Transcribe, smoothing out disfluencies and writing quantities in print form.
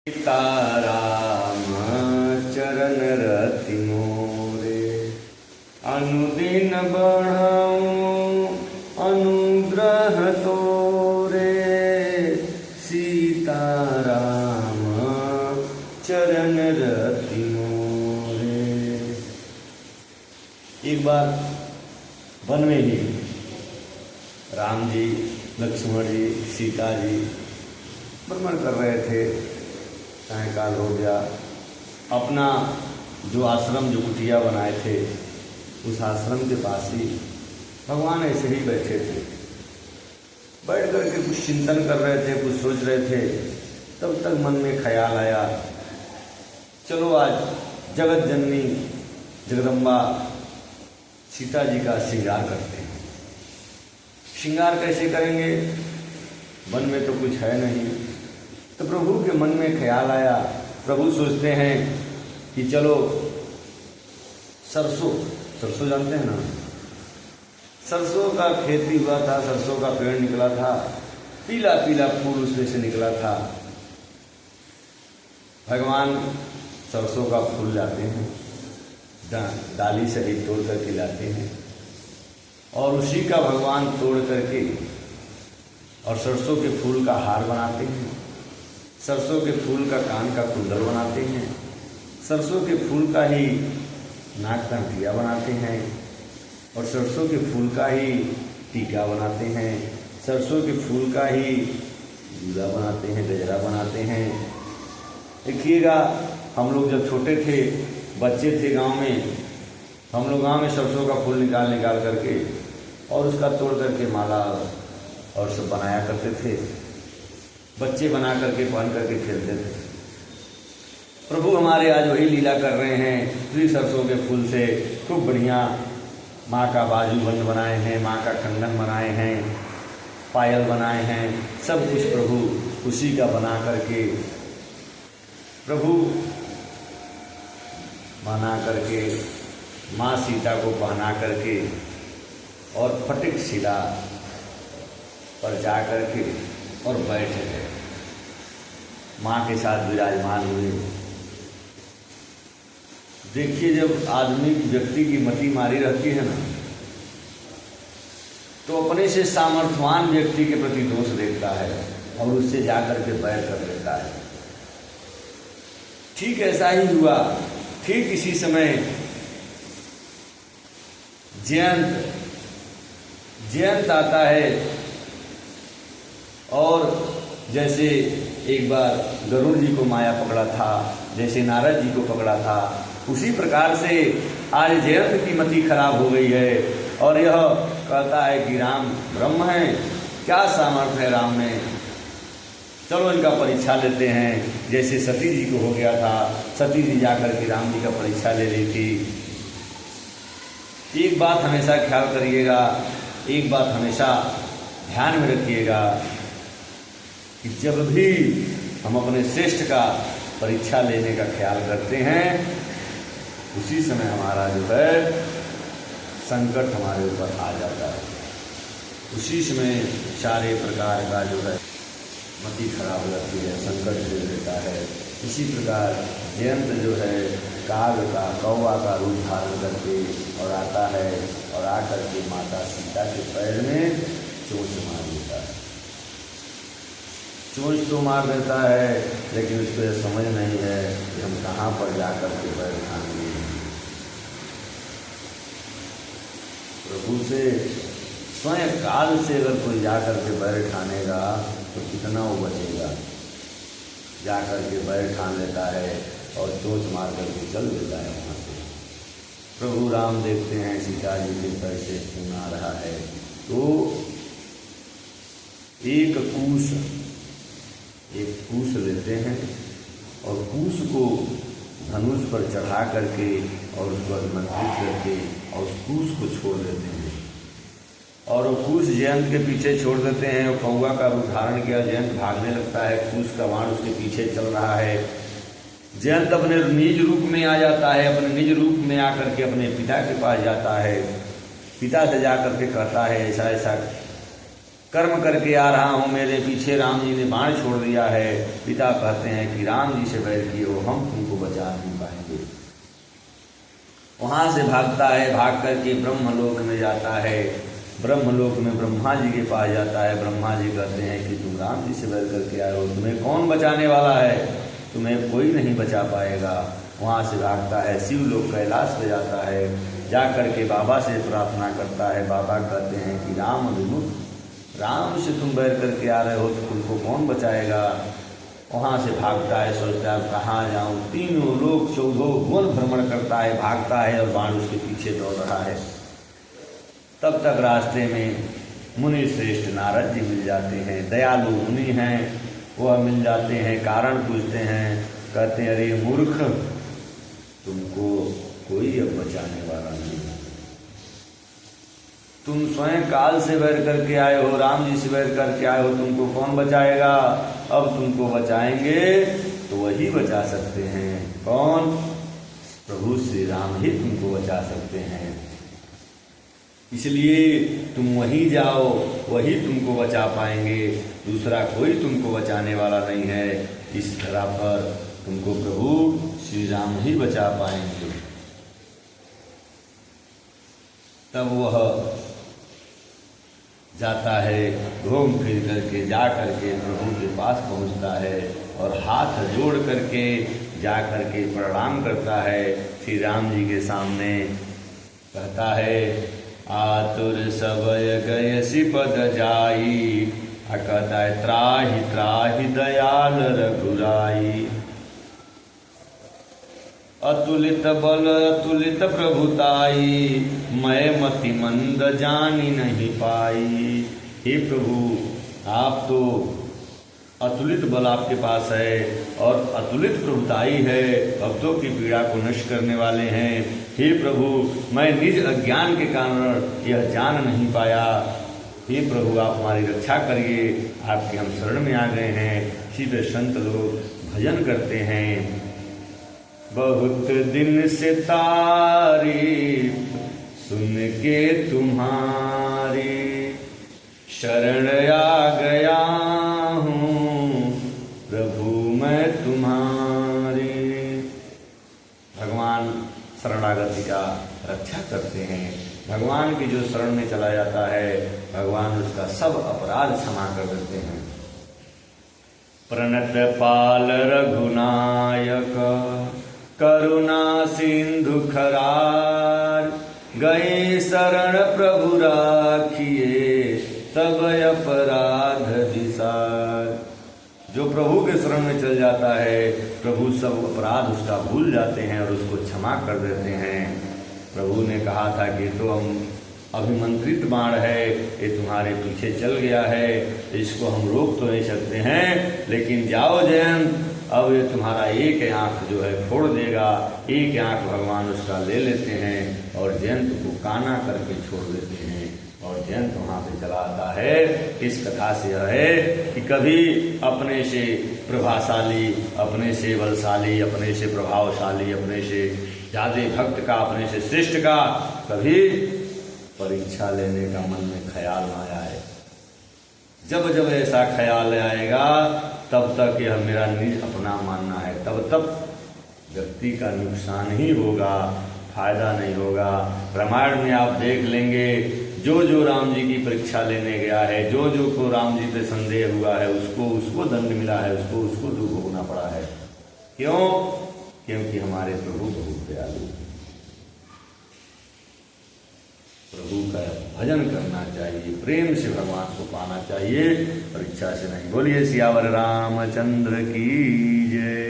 सीताराम चरण रति मोरे, अनुदिन बढ़ाऊं अनुग्रह तोरे। सीताराम चरण रति मोरे। एक बार वन में ही राम जी, लक्ष्मण जी, सीता जी भ्रमण कर रहे थे। सायंकाल हो गया। अपना जो आश्रम, जो कुटिया बनाए थे, उस आश्रम के पास ही भगवान ऐसे ही बैठे थे। बैठ करके कुछ चिंतन कर रहे थे, कुछ सोच रहे थे। तब तक मन में ख्याल आया, चलो आज जगत जननी जगदम्बा सीता जी का श्रृंगार करते हैं। श्रृंगार कैसे करेंगे? वन में तो कुछ है नहीं। तो प्रभु के मन में ख्याल आया। प्रभु सोचते हैं कि चलो सरसों जानते हैं ना, सरसों का खेती हुआ था, सरसों का पेड़ निकला था, पीला पीला फूल उसमें से निकला था। भगवान सरसों का फूल लाते हैं, डाली सहित तोड़ करके लाते हैं और उसी का भगवान तोड़ करके और सरसों के फूल का हार बनाते हैं। सरसों के फूल का कान का कुंडल बनाते हैं। सरसों के फूल का ही नाक का टिया बनाते हैं और सरसों के फूल का ही टीका बनाते हैं। सरसों के फूल का ही जूड़ा बनाते हैं, गजरा बनाते हैं। देखिएगा, हम लोग जब छोटे थे, बच्चे थे गांव में, हम लोग गांव में सरसों का फूल निकाल करके और उसका तोड़ करके माला और सब बनाया करते थे। बच्चे बना करके पहन करके खेलते थे। प्रभु हमारे आज वही लीला कर रहे हैं। उसी सरसों के फूल से खूब बढ़िया माँ का बाजूबंद बनाए हैं, माँ का कंगन बनाए हैं, पायल बनाए हैं। सब कुछ प्रभु उसी का बना करके प्रभु बना करके माँ सीता को पहना करके और फटिक शिला पर जा करके और बैठ गए, माँ के साथ विराजमान हुए। देखिए, जब आदमी व्यक्ति की मति मारी रहती है ना, तो अपने से सामर्थ्यवान व्यक्ति के प्रति दोष देखता है और उससे जाकर के बैर कर लेता है। ठीक ऐसा ही हुआ। ठीक इसी समय जयंत आता है और जैसे एक बार गरुड़ जी को माया पकड़ा था, जैसे नारद जी को पकड़ा था, उसी प्रकार से आज जयंत की मति खराब हो गई है और यह कहता है कि राम ब्रह्म है, क्या सामर्थ्य है राम में, चलो इनका परीक्षा लेते हैं। जैसे सती जी को हो गया था, सती जी जाकर के राम जी का परीक्षा ले ली थी। एक बात हमेशा ख्याल करिएगा, एक बात हमेशा ध्यान में रखिएगा कि जब भी हम अपने श्रेष्ठ का परीक्षा लेने का ख्याल करते हैं, उसी समय हमारा जो है संकट हमारे ऊपर आ जाता है। उसी समय सारे प्रकार का जो है मति खराब हो जाती है, संकट दे देता है। इसी प्रकार जयंत जो है काग का, कौवा का रूप धारण करके और आता है और आकर के माता सीता के पैर में चोंच मार देता है। चोंच तो मार देता है, लेकिन उसको यह समझ नहीं है कि हम कहाँ पर जाकर के पैर खाएंगे। प्रभु से स्वयं काल से अगर कोई जाकर के बैर ठानेगा तो कितना वो बचेगा। जाकर के बैर ठान लेता है और चोंच मार करके चल देता है वहाँ से। प्रभु राम देखते हैं सीता जी के पैर से खून आ रहा है, तो एक कूस लेते हैं और कूस को धनुष पर चढ़ा करके और उसको आमंत्रित करके और उस कूस को छोड़ देते हैं और वो कूस जयंत के पीछे छोड़ देते हैं। और कौवा का रूप धारण किया, जयंत भागने लगता है, कूस का बाण उसके पीछे चल रहा है। जयंत अपने निज रूप में आ जाता है, अपने निज रूप में आकर के अपने पिता के पास जाता है। पिता से जाकर के कहता है ऐसा ऐसा कर्म करके आ रहा हूँ, मेरे पीछे राम जी ने बाण छोड़ दिया है। पिता कहते हैं कि राम जी से बैर किए हो, हम तुमको बचा नहीं पाएंगे। वहाँ से भागता है, भाग करके ब्रह्मलोक में जाता है। ब्रह्मलोक में ब्रह्मा जी के पास जाता है। ब्रह्मा जी कहते हैं कि तुम राम जी से बैर करके आए हो, तुम्हें कौन बचाने वाला है, तुम्हें कोई नहीं बचा पाएगा। वहाँ से भागता है, शिवलोक कैलाश पे जाता है। जा करके बाबा से प्रार्थना करता है। बाबा कहते हैं कि राम विमुख, राम से तुम बैर करके आ रहे हो तो तुमको कौन बचाएगा। वहाँ से भागता है, सोचता है कहाँ जाऊँ, तीनों लोग 14 भुवन भ्रमण करता है, भागता है और बाण उसके पीछे दौड़ रहा है। तब तक रास्ते में मुनि श्रेष्ठ नारद जी मिल जाते हैं। दयालु मुनि हैं, वह मिल जाते हैं, कारण पूछते हैं। कहते हैं अरे मूर्ख, तुमको कोई अब बचाने वाला नहीं, तुम स्वयं काल से बैर करके आए हो, राम जी से बैर करके आए हो, तुमको कौन बचाएगा। अब तुमको बचाएंगे तो वही बचा सकते हैं। कौन? प्रभु श्री राम ही तुमको बचा सकते हैं। इसलिए तुम वहीं जाओ, वही तुमको बचा पाएंगे, दूसरा कोई तुमको बचाने वाला नहीं है। इस धरा पर तुमको प्रभु श्री राम ही बचा पाएंगे। तब वह जाता है, घूम फिर करके जा करके प्रभु के पास पहुंचता है और हाथ जोड़ करके जा करके प्रणाम करता है श्री राम जी के सामने। कहता है आतुर सबय गयसि पद जाई, कहता है त्राहि त्राहि दयाल रघुराई। अतुलित बल अतुलित प्रभुताई, मैं मति मंद जानी नहीं पाई। हे प्रभु, आप तो अतुलित बल आपके पास है और अतुलित प्रभुताई है, भक्तों की पीड़ा को नष्ट करने वाले हैं। हे प्रभु, मैं निज अज्ञान के कारण यह जान नहीं पाया। हे प्रभु, आप हमारी रक्षा करिए, आपके हम शरण में आ गए हैं। सीधे संत लोग भजन करते हैं। बहुत दिन से तारीफ सुन के तुम्हारी, शरण आ गया हूँ प्रभु मैं तुम्हारी। भगवान शरणागति का रक्षा करते हैं। भगवान की जो शरण में चला जाता है, भगवान उसका सब अपराध क्षमा कर देते हैं। प्रणत पाल रघुनायक, करुणा सिंधु खरार, गए शरण प्रभु राखिए, सब अपराध विसार। जो प्रभु के शरण में चल जाता है, प्रभु सब अपराध उसका भूल जाते हैं और उसको क्षमा कर देते हैं। प्रभु ने कहा था कि तो हम अभिमंत्रित बाण है, ये तुम्हारे पीछे चल गया है, इसको हम रोक तो नहीं सकते हैं, लेकिन जाओ जयंत, अब ये तुम्हारा एक आंख जो है फोड़ देगा। एक आंख भगवान उसका ले लेते हैं और जयंत को काना करके छोड़ देते हैं और जयंत वहाँ पे चला आता है। इस कथा से यह है कि कभी अपने से प्रभाशाली, अपने से बलशाली, अपने से प्रभावशाली, अपने से ज़्यादा भक्त का, अपने से श्रेष्ठ का कभी परीक्षा लेने का मन में ख्याल ना आए। जब जब ऐसा ख्याल आएगा तब तक यह मेरा निज अपना मानना है, तब तक व्यक्ति का नुकसान ही होगा, फायदा नहीं होगा। रामायण में आप देख लेंगे, जो जो राम जी की परीक्षा लेने गया है, जो जो को राम जी पे संदेह हुआ है, उसको दंड मिला है, उसको दुख भोगना पड़ा है। क्यों? क्योंकि हमारे प्रभु बहुत दयालु। प्रभु का भजन करना चाहिए, प्रेम से भगवान को पाना चाहिए, परीक्षा से नहीं। बोलिए सियावर रामचंद्र की जय।